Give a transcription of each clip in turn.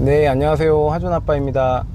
네, 안녕하세요. 하준 아빠입니다.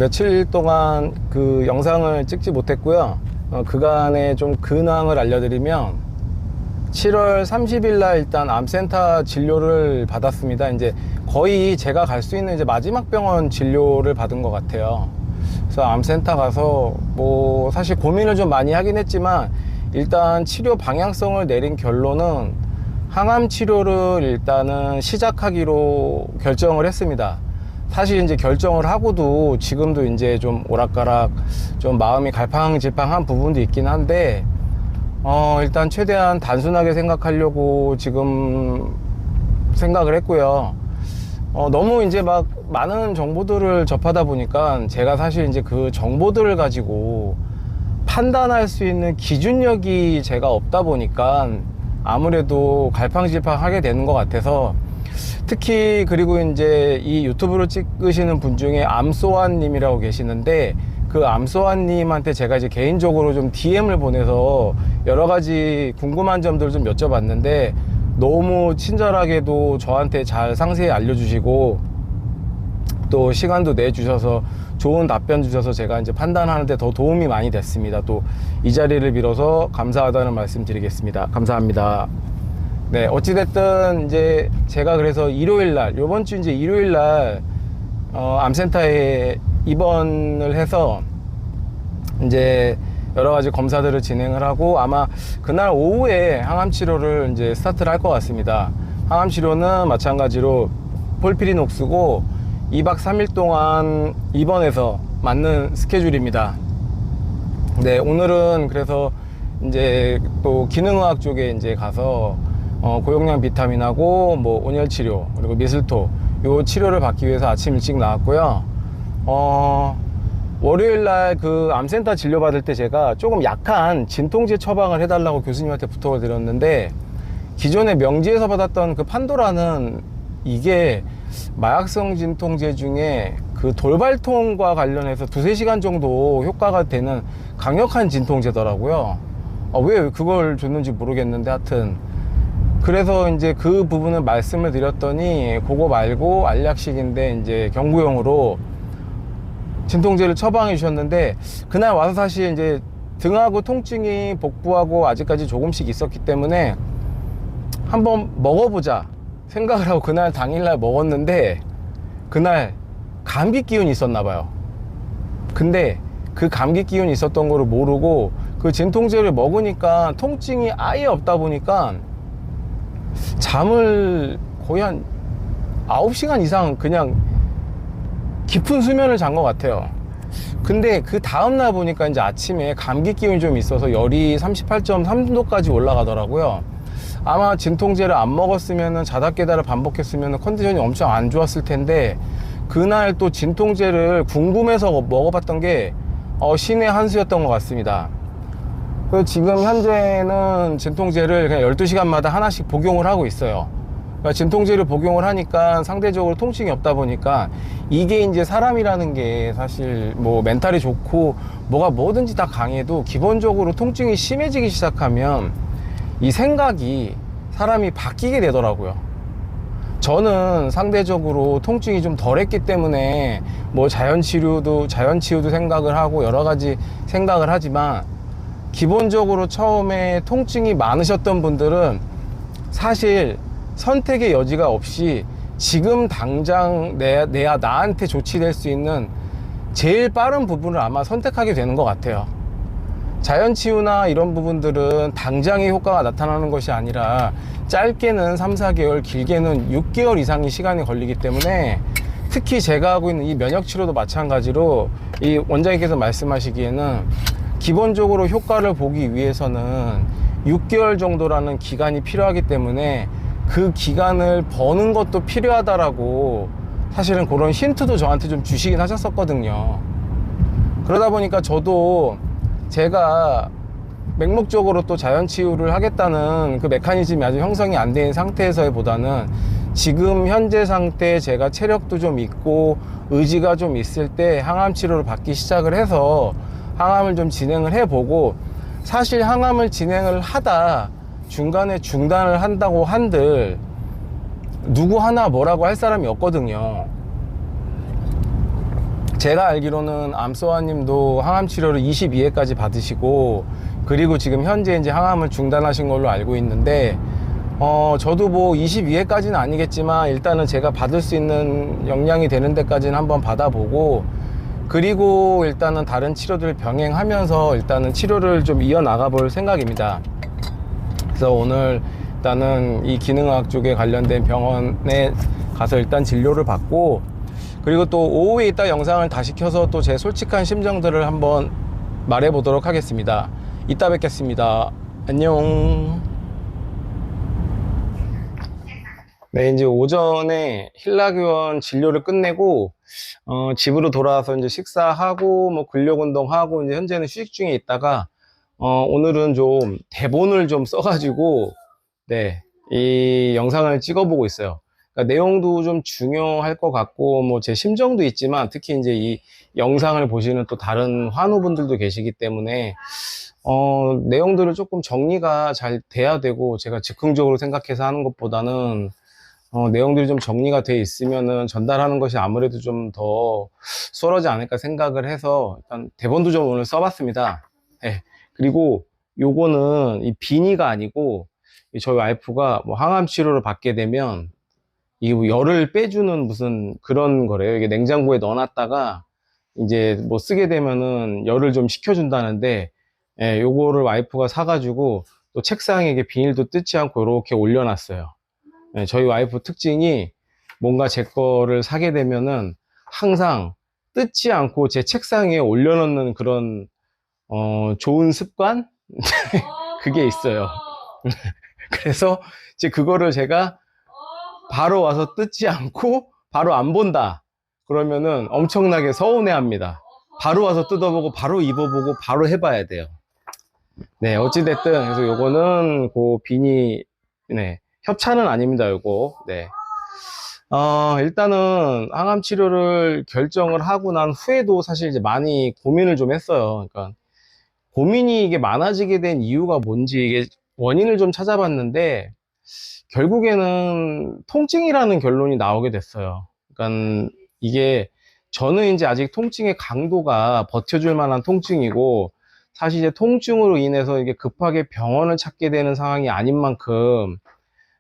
며칠 동안 그 영상을 찍지 못했고요. 그간의 좀 근황을 알려드리면 7월 30일 날 일단 암센터 진료를 받았습니다. 이제 거의 제가 갈 수 있는 이제 마지막 병원 진료를 받은 것 같아요. 그래서 암센터 가서 뭐 사실 고민을 좀 많이 하긴 했지만 일단 치료 방향성을 내린 결론은 항암 치료를 일단은 시작하기로 결정을 했습니다. 사실 이제 결정을 하고도 지금도 이제 좀 오락가락 좀 마음이 갈팡질팡한 부분도 있긴 한데 일단 최대한 단순하게 생각하려고 지금 생각을 했고요. 너무 이제 막 많은 정보들을 접하다 보니까 제가 사실 이제 그 정보들을 가지고 판단할 수 있는 기준력이 제가 없다 보니까 아무래도 갈팡질팡하게 되는 것 같아서, 특히 그리고 이제 이 유튜브를 찍으시는 분 중에 암소환 님이라고 계시는데, 그 암소환 님한테 제가 이제 개인적으로 좀 DM을 보내서 여러 가지 궁금한 점들을 좀 여쭤봤는데 너무 친절하게도 저한테 잘 상세히 알려주시고 또 시간도 내주셔서 좋은 답변 주셔서 제가 이제 판단하는데 더 도움이 많이 됐습니다. 또 이 자리를 빌어서 감사하다는 말씀 드리겠습니다. 감사합니다. 네, 어찌됐든 이제 제가 그래서 일요일날, 요번 주 이제 일요일날 암센터에 입원을 해서 이제 여러 가지 검사들을 진행을 하고 아마 그날 오후에 항암 치료를 이제 스타트를 할 것 같습니다. 항암 치료는 마찬가지로 폴피리녹스고 2박 3일 동안 입원해서 맞는 스케줄입니다. 네, 오늘은 그래서 이제 또 기능의학 쪽에 이제 가서 고용량 비타민하고 뭐 온열 치료 그리고 미슬토 요 치료를 받기 위해서 아침 일찍 나왔고요. 월요일날 그 암센터 진료받을 때 제가 조금 약한 진통제 처방을 해달라고 교수님한테 부탁을 드렸는데, 기존에 명지에서 받았던 그 판도라는 이게 마약성 진통제 중에 그 돌발통과 관련해서 2~3시간 정도 효과가 되는 강력한 진통제더라고요. 왜 그걸 줬는지 모르겠는데 하여튼 그래서 이제 그 부분을 말씀을 드렸더니 그거 말고 알약식인데 이제 경구용으로 진통제를 처방해 주셨는데, 그날 와서 사실 이제 등하고 통증이 복부하고 아직까지 조금씩 있었기 때문에 한번 먹어보자 생각을 하고 그날 당일날 먹었는데 그날 감기 기운이 있었나 봐요. 근데 그 감기 기운이 있었던 거를 모르고 그 진통제를 먹으니까 통증이 아예 없다 보니까 잠을 거의 한 9시간 이상 그냥 깊은 수면을 잔 것 같아요. 근데 그 다음날 보니까 이제 아침에 감기 기운이 좀 있어서 열이 38.3도까지 올라가더라고요. 아마 진통제를 안 먹었으면 자다 깨다를 반복했으면 컨디션이 엄청 안 좋았을 텐데, 그날 또 진통제를 궁금해서 먹어봤던 게 신의 한 수였던 것 같습니다. 그래서 지금 현재는 진통제를 그냥 12시간마다 하나씩 복용을 하고 있어요. 그러니까 진통제를 복용을 하니까 상대적으로 통증이 없다 보니까, 이게 이제 사람이라는 게 사실 뭐 멘탈이 좋고 뭐가 뭐든지 다 강해도 기본적으로 통증이 심해지기 시작하면 이 생각이 사람이 바뀌게 되더라고요. 저는 상대적으로 통증이 좀 덜했기 때문에 뭐 자연치유도 생각을 하고 여러 가지 생각을 하지만, 기본적으로 처음에 통증이 많으셨던 분들은 사실 선택의 여지가 없이 지금 당장 나한테 조치될 수 있는 제일 빠른 부분을 아마 선택하게 되는 것 같아요. 자연치유나 이런 부분들은 당장의 효과가 나타나는 것이 아니라 짧게는 3~4개월, 길게는 6개월 이상의 시간이 걸리기 때문에, 특히 제가 하고 있는 이 면역치료도 마찬가지로 이 원장님께서 말씀하시기에는 기본적으로 효과를 보기 위해서는 6개월 정도라는 기간이 필요하기 때문에 그 기간을 버는 것도 필요하다라고 사실은 그런 힌트도 저한테 좀 주시긴 하셨었거든요. 그러다 보니까 저도 제가 맹목적으로 또 자연치유를 하겠다는 그 메커니즘이 아직 형성이 안 된 상태에서의 보다는 지금 현재 상태에 제가 체력도 좀 있고 의지가 좀 있을 때 항암 치료를 받기 시작을 해서 항암을 좀 진행을 해보고, 사실 항암을 진행을 하다 중간에 중단을 한다고 한들 누구 하나 뭐라고 할 사람이 없거든요. 제가 알기로는 암소아님도 항암 치료를 22회까지 받으시고, 그리고 지금 현재 이제 항암을 중단하신 걸로 알고 있는데, 저도 뭐 22회까지는 아니겠지만 일단은 제가 받을 수 있는 역량이 되는 데까지는 한번 받아보고, 그리고 일단은 다른 치료들을 병행하면서 일단은 치료를 좀 이어나가 볼 생각입니다. 그래서 오늘 일단은 이 기능학 쪽에 관련된 병원에 가서 일단 진료를 받고, 그리고 또 오후에 이따 영상을 다시 켜서 또 제 솔직한 심정들을 한번 말해 보도록 하겠습니다. 이따 뵙겠습니다. 안녕. 네, 이제 오전에 힐라교원 진료를 끝내고 집으로 돌아와서 이제 식사하고 뭐 근력 운동하고 이제 현재는 휴식 중에 있다가 오늘은 좀 대본을 좀 써가지고 네, 이 영상을 찍어보고 있어요. 그러니까 내용도 좀 중요할 것 같고 뭐 제 심정도 있지만, 특히 이제 이 영상을 보시는 또 다른 환우분들도 계시기 때문에 내용들을 조금 정리가 잘 돼야 되고, 제가 즉흥적으로 생각해서 하는 것보다는 내용들이 좀 정리가 돼 있으면은 전달하는 것이 아무래도 좀 더 수월하지 않을까 생각을 해서 일단 대본도 좀 오늘 써봤습니다. 네. 그리고 요거는 이 비니가 아니고, 저희 와이프가 뭐 항암 치료를 받게 되면 이게 뭐 열을 빼주는 무슨 그런 거래요. 이게 냉장고에 넣어놨다가 이제 뭐 쓰게 되면은 열을 좀 식혀준다는데, 예, 요거를 와이프가 사가지고 또 책상에 이게 비닐도 뜯지 않고 이렇게 올려놨어요. 예, 저희 와이프 특징이 뭔가 제 거를 사게 되면은 항상 뜯지 않고 제 책상 위에 올려놓는 그런 좋은 습관? 그게 있어요. 그래서 이제 그거를 제가 바로 와서 뜯지 않고 바로 안 본다 그러면은 엄청나게 서운해 합니다. 바로 와서 뜯어보고 바로 입어보고 바로 해봐야 돼요. 네, 어찌됐든 그래서 요거는 그 비니, 네, 협찬은 아닙니다. 요거. 네. 일단은 항암 치료를 결정을 하고 난 후에도 사실 이제 많이 고민을 좀 했어요. 그러니까 고민이 이게 많아지게 된 이유가 뭔지, 이게 원인을 좀 찾아봤는데 결국에는 통증이라는 결론이 나오게 됐어요. 그러니까 이게 저는 이제 아직 통증의 강도가 버텨줄 만한 통증이고, 사실 이제 통증으로 인해서 이게 급하게 병원을 찾게 되는 상황이 아닌 만큼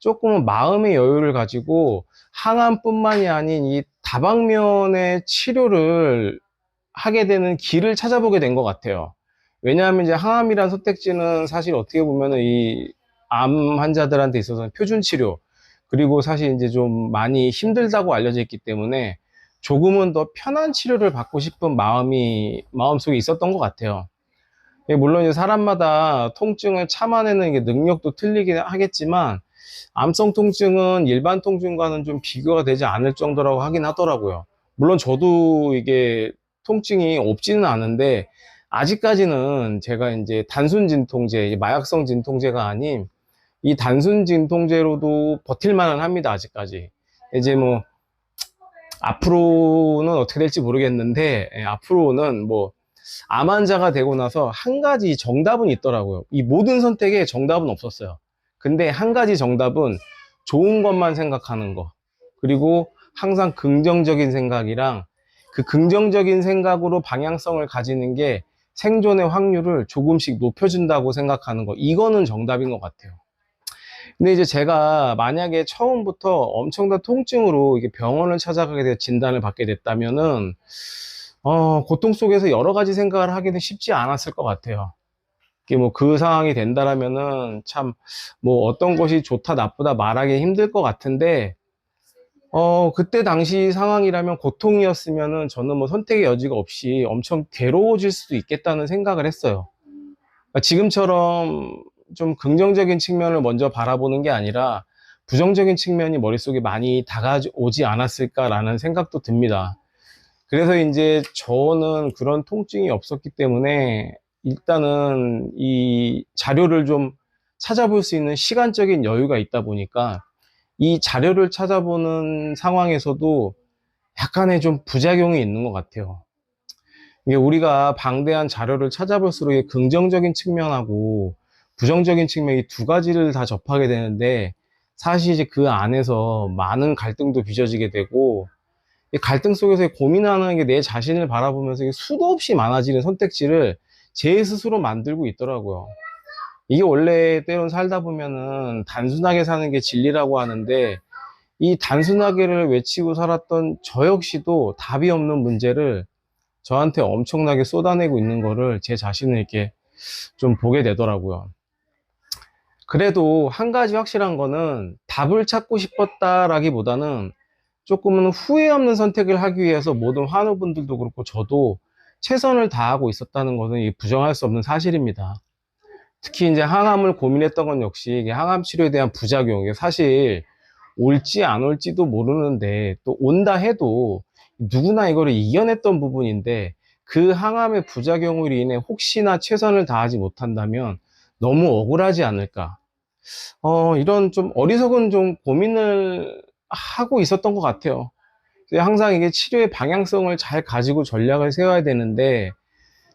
조금은 마음의 여유를 가지고 항암뿐만이 아닌 이 다방면의 치료를 하게 되는 길을 찾아보게 된 것 같아요. 왜냐하면 이제 항암이란 선택지는 사실 어떻게 보면은 이 암 환자들한테 있어서는 표준 치료, 그리고 사실 이제 좀 많이 힘들다고 알려져 있기 때문에 조금은 더 편한 치료를 받고 싶은 마음속에 있었던 것 같아요. 물론 이제 사람마다 통증을 참아내는 게 능력도 틀리긴 하겠지만, 암성 통증은 일반 통증과는 좀 비교가 되지 않을 정도라고 하긴 하더라고요. 물론 저도 이게 통증이 없지는 않은데, 아직까지는 제가 이제 단순 진통제, 마약성 진통제가 아닌 이 단순 진통제로도 버틸만은 합니다. 아직까지. 이제 뭐 앞으로는 어떻게 될지 모르겠는데, 앞으로는 뭐 암 환자가 되고 나서 한 가지 정답은 있더라고요. 이 모든 선택에 정답은 없었어요. 근데 한 가지 정답은 좋은 것만 생각하는 거, 그리고 항상 긍정적인 생각이랑 그 긍정적인 생각으로 방향성을 가지는 게 생존의 확률을 조금씩 높여준다고 생각하는 거, 이거는 정답인 것 같아요. 근데 이제 제가 만약에 처음부터 엄청난 통증으로 이게 병원을 찾아가게 돼 진단을 받게 됐다면은 고통 속에서 여러 가지 생각을 하기는 쉽지 않았을 것 같아요. 이게 뭐 그 상황이 된다라면은 참 뭐 어떤 것이 좋다 나쁘다 말하기 힘들 것 같은데, 그때 당시 상황이라면 고통이었으면은 저는 뭐 선택의 여지가 없이 엄청 괴로워질 수도 있겠다는 생각을 했어요. 그러니까 지금처럼 좀 긍정적인 측면을 먼저 바라보는 게 아니라 부정적인 측면이 머릿속에 많이 다가오지 않았을까라는 생각도 듭니다. 그래서 이제 저는 그런 통증이 없었기 때문에 일단은 이 자료를 좀 찾아볼 수 있는 시간적인 여유가 있다 보니까 이 자료를 찾아보는 상황에서도 약간의 좀 부작용이 있는 것 같아요. 이게 우리가 방대한 자료를 찾아볼수록 이 긍정적인 측면하고 부정적인 측면, 이 두 가지를 다 접하게 되는데, 사실 이제 그 안에서 많은 갈등도 빚어지게 되고, 이 갈등 속에서 고민하는 게 내 자신을 바라보면서 이게 수도 없이 많아지는 선택지를 제 스스로 만들고 있더라고요. 이게 원래 때론 살다 보면은 단순하게 사는 게 진리라고 하는데, 이 단순하게를 외치고 살았던 저 역시도 답이 없는 문제를 저한테 엄청나게 쏟아내고 있는 거를 제 자신을 이렇게 좀 보게 되더라고요. 그래도 한 가지 확실한 거는 답을 찾고 싶었다라기보다는 조금은 후회 없는 선택을 하기 위해서 모든 환우분들도 그렇고 저도 최선을 다하고 있었다는 것은 부정할 수 없는 사실입니다. 특히 이제 항암을 고민했던 건 역시 이게 항암 치료에 대한 부작용, 이게 사실 올지 안 올지도 모르는데 또 온다 해도 누구나 이거를 이겨냈던 부분인데, 그 항암의 부작용으로 인해 혹시나 최선을 다하지 못한다면 너무 억울하지 않을까. 이런 좀 어리석은 좀 고민을 하고 있었던 것 같아요. 항상 이게 치료의 방향성을 잘 가지고 전략을 세워야 되는데,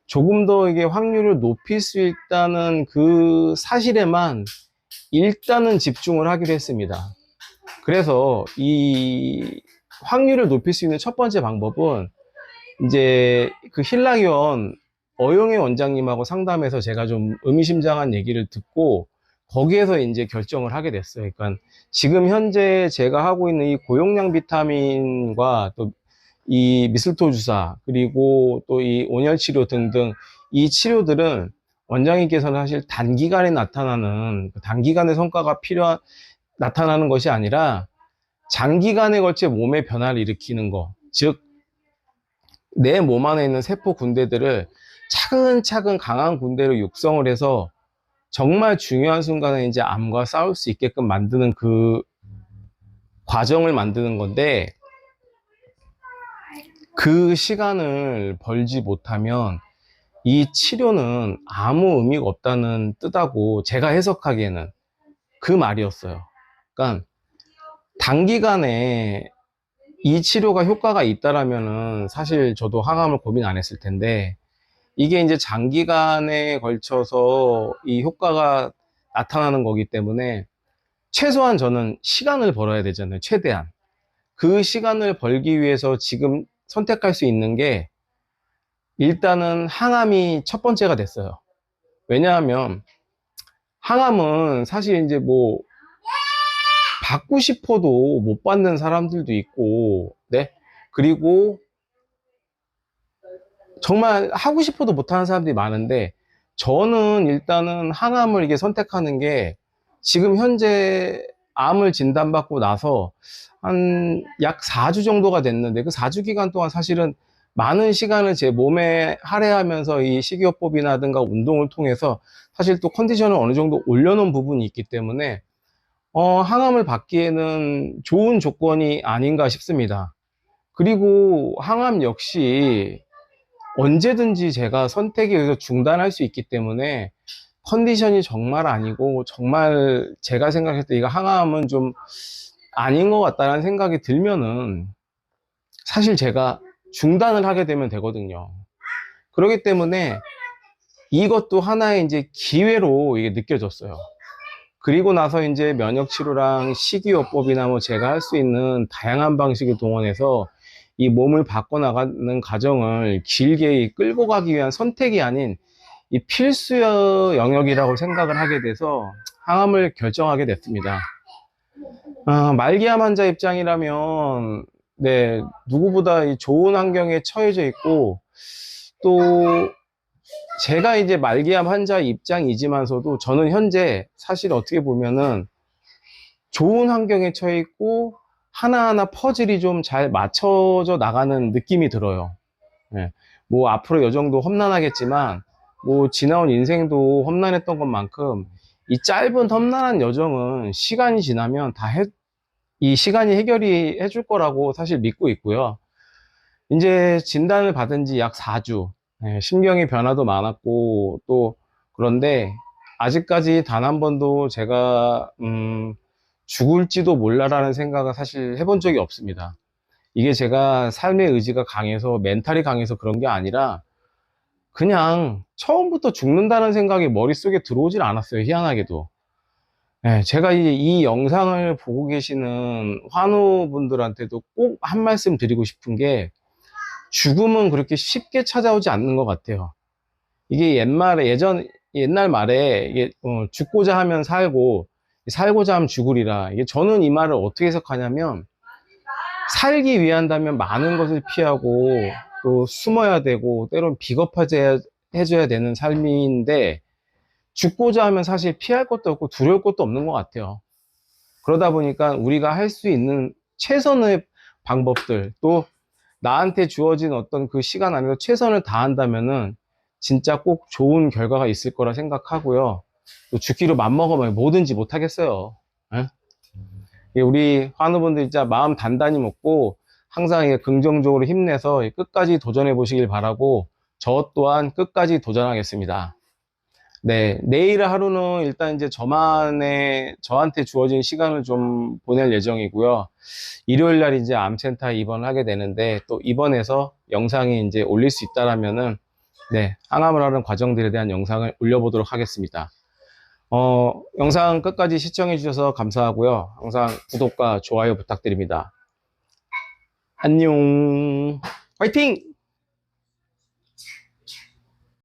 조금 더 이게 확률을 높일 수 있다는 그 사실에만 일단은 집중을 하기로 했습니다. 그래서 이 확률을 높일 수 있는 첫 번째 방법은 이제 그 힐라기원 어용혜 원장님하고 상담해서 제가 좀 의미심장한 얘기를 듣고 거기에서 이제 결정을 하게 됐어요. 그러니까 지금 현재 제가 하고 있는 이 고용량 비타민과 또 이 미슬토 주사 그리고 또 이 온열 치료 등등 이 치료들은 원장님께서는 사실 단기간에 나타나는 단기간의 성과가 나타나는 것이 아니라 장기간에 걸쳐 몸의 변화를 일으키는 거, 즉 내 몸 안에 있는 세포 군대들을 차근차근 강한 군대로 육성을 해서 정말 중요한 순간에 이제 암과 싸울 수 있게끔 만드는 그 과정을 만드는 건데, 그 시간을 벌지 못하면 이 치료는 아무 의미가 없다는 뜻하고, 제가 해석하기에는 그 말이었어요. 그러니까 단기간에 이 치료가 효과가 있다라면은 사실 저도 항암을 고민 안 했을 텐데, 이게 이제 장기간에 걸쳐서 이 효과가 나타나는 거기 때문에 최소한 저는 시간을 벌어야 되잖아요. 최대한. 그 시간을 벌기 위해서 지금 선택할 수 있는 게 일단은 항암이 첫 번째가 됐어요. 왜냐하면 항암은 사실 이제 뭐 받고 싶어도 못 받는 사람들도 있고, 네? 그리고 정말 하고 싶어도 못하는 사람들이 많은데, 저는 일단은 항암을 이게 선택하는 게 지금 현재 암을 진단받고 나서 한 약 4주 정도가 됐는데, 그 4주 기간 동안 사실은 많은 시간을 제 몸에 할애하면서 이 식이요법이라든가 운동을 통해서 사실 또 컨디션을 어느 정도 올려놓은 부분이 있기 때문에 항암을 받기에는 좋은 조건이 아닌가 싶습니다. 그리고 항암 역시 언제든지 제가 선택에 의해서 중단할 수 있기 때문에 컨디션이 정말 아니고 정말 제가 생각했을 때 이거 항암은 좀 아닌 것 같다는 생각이 들면은 사실 제가 중단을 하게 되면 되거든요. 그렇기 때문에 이것도 하나의 이제 기회로 이게 느껴졌어요. 그리고 나서 이제 면역치료랑 식이요법이나 뭐 제가 할 수 있는 다양한 방식을 동원해서 이 몸을 바꿔나가는 과정을 길게 끌고 가기 위한 선택이 아닌 이 필수 영역이라고 생각을 하게 돼서 항암을 결정하게 됐습니다. 말기암 환자 입장이라면 네, 누구보다 이 좋은 환경에 처해져 있고, 또 제가 이제 말기암 환자 입장이지만서도 저는 현재 사실 어떻게 보면은 좋은 환경에 처해 있고 하나하나 퍼즐이 좀 잘 맞춰져 나가는 느낌이 들어요. 네. 뭐 앞으로 요 정도 험난하겠지만 뭐 지나온 인생도 험난했던 것만큼 이 짧은 험난한 여정은 시간이 지나면 이 시간이 해결이 해줄 거라고 사실 믿고 있고요. 이제 진단을 받은 지 약 4주, 심경의 변화도 많았고, 또, 그런데, 아직까지 단 한 번도 제가, 죽을지도 몰라라는 생각을 사실 해본 적이 없습니다. 이게 제가 삶의 의지가 강해서, 멘탈이 강해서 그런 게 아니라, 그냥 처음부터 죽는다는 생각이 머릿속에 들어오질 않았어요, 희한하게도. 네, 제가 이제 이 영상을 보고 계시는 환우분들한테도 꼭 한 말씀 드리고 싶은 게, 죽음은 그렇게 쉽게 찾아오지 않는 것 같아요. 이게 옛날 말에, 이게, 죽고자 하면 살고, 살고자 하면 죽으리라. 이게 저는 이 말을 어떻게 해석하냐면, 살기 위한다면 많은 것을 피하고, 또 숨어야 되고, 때론 비겁해져야 되는 삶인데, 죽고자 하면 사실 피할 것도 없고 두려울 것도 없는 것 같아요. 그러다 보니까 우리가 할 수 있는 최선의 방법들, 또 나한테 주어진 어떤 그 시간 안에서 최선을 다한다면은 진짜 꼭 좋은 결과가 있을 거라 생각하고요. 또 죽기로 맘먹으면 뭐든지 못하겠어요. 예? 우리 환우분들 진짜 마음 단단히 먹고 항상 이게 긍정적으로 힘내서 끝까지 도전해 보시길 바라고, 저 또한 끝까지 도전하겠습니다. 네, 내일 하루는 일단 이제 저한테 주어진 시간을 좀 보낼 예정이고요. 일요일 날 이제 암센터 입원을 하게 되는데, 또 입원해서 영상이 이제 올릴 수 있다라면은, 네, 항암을 하는 과정들에 대한 영상을 올려보도록 하겠습니다. 영상 끝까지 시청해 주셔서 감사하고요. 항상 구독과 좋아요 부탁드립니다. 안녕. 화이팅!